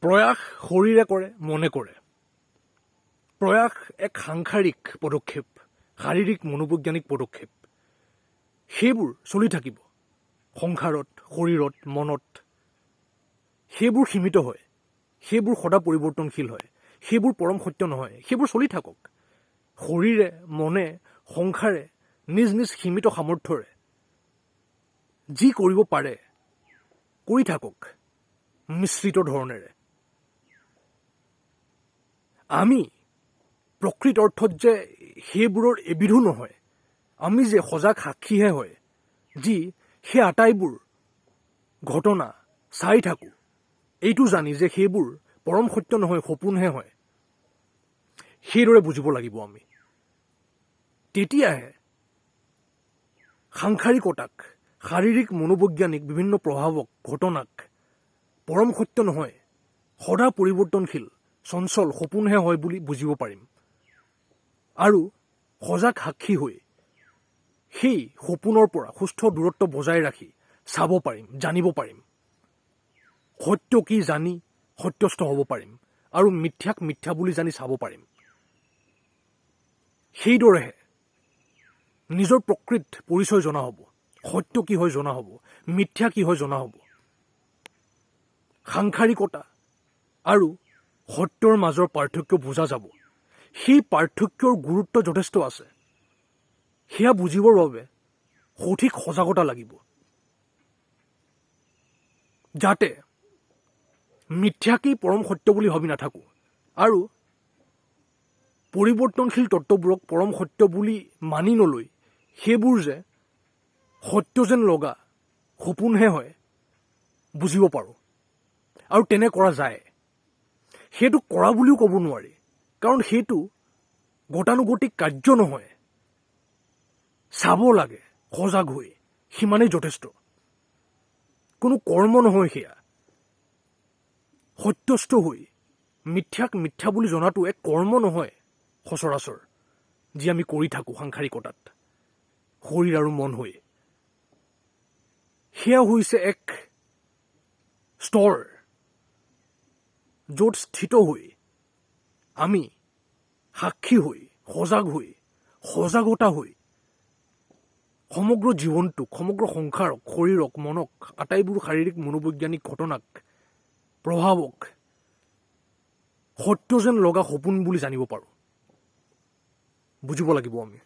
প্ৰয়াস শৰীৰে কৰে, মনে কৰে। প্ৰয়াস এক সাংসাৰিক পদক্ষেপ, শাৰীৰিক মনোবৈজ্ঞানিক পদক্ষেপ। সেইবোৰ চলি থাকিব সংসাৰত, শৰীৰত, মনত। সেইবোৰ সীমিত হয়, সেইবোৰ সদা পৰিৱৰ্তনশীল হয়, সেইবোৰ পৰম সত্য নহয়, সেইবোৰ চলি থাকক। শৰীৰে, মনে, সংসাৰে নিজ নিজ সীমিত সামৰ্থ্যৰে যি কৰিব পাৰে কৰি থাকক মিশ্ৰিত ধৰণেৰে। আমি প্ৰকৃত অৰ্থত যে সেইবোৰৰ এবিধো নহয়, আমি যে সজাগ সাক্ষীহে হয়, যি সেই আটাইবোৰ ঘটনা চাই থাকোঁ, এইটো জানি যে সেইবোৰ পৰম সত্য নহয়, সপোনহে হয়। সেইদৰে বুজিব লাগিব আমি। তেতিয়াহে সাংসাৰিকতাক, শাৰীৰিক মনোবৈজ্ঞানিক বিভিন্ন প্ৰভাৱক, ঘটনাক পৰম সত্য নহয়, সদা পৰিৱৰ্তনশীল, চঞ্চল, সপোনহে হয় বুলি বুজিব পাৰিম। আৰু সজাগ সাক্ষী হৈ সেই সপোনৰ পৰা সুস্থ দূৰত্ব বজাই ৰাখি চাব পাৰিম, জানিব পাৰিম। সত্য কি জানি সত্যস্থ হ'ব পাৰিম আৰু মিথ্যাক মিথ্যা বুলি জানি চাব পাৰিম। সেইদৰেহে নিজৰ প্ৰকৃত পৰিচয় জনা হ'ব, সত্য কি হয় জনা হ'ব, মিথ্যা কি হয় জনা হ'ব। সাংসাৰিকতা আৰু সত্যৰ মাজৰ পাৰ্থক্য বুজা যাব। সেই পাৰ্থক্যৰ গুৰুত্ব যথেষ্ট আছে। সেয়া বুজিবৰ বাবে সঠিক সজাগতা লাগিব, যাতে মিথ্যাকেই পৰম সত্য বুলি ভাবি নাথাকোঁ আৰু পৰিৱৰ্তনশীল তত্ত্ববোৰক পৰম সত্য বুলি মানি নলৈ সেইবোৰ যে সত্য যেন লগা সপোনহে হয় বুজিব পাৰোঁ। আৰু তেনে কৰা যায়। সেইটো কৰা বুলিও ক'ব নোৱাৰি, কাৰণ সেইটো গতানুগতিক কাৰ্য নহয়। চাব লাগে সজাগ হৈ, সিমানেই যথেষ্ট। কোনো কৰ্ম নহয় সেয়া। সত্যস্থ হৈ মিথ্যাক মিথ্যা বুলি জনাটো এক কৰ্ম নহয় সচৰাচৰ, যি আমি কৰি থাকোঁ সাংসাৰিকতাত, শৰীৰ আৰু মন হৈ। সেয়া হৈছে এক স্তৰ, য'ত স্থিত হৈ আমি সাক্ষী হৈ, সজাগ হৈ, সজাগতা হৈ সমগ্ৰ জীৱনটোক, সমগ্ৰ সংসাৰক, শৰীৰক, মনক, আটাইবোৰ শাৰীৰিক মনোবৈজ্ঞানিক ঘটনাক, প্ৰভাৱক সত্য যেন লগা সপোন বুলি জানিব পাৰোঁ। বুজিব লাগিব আমি।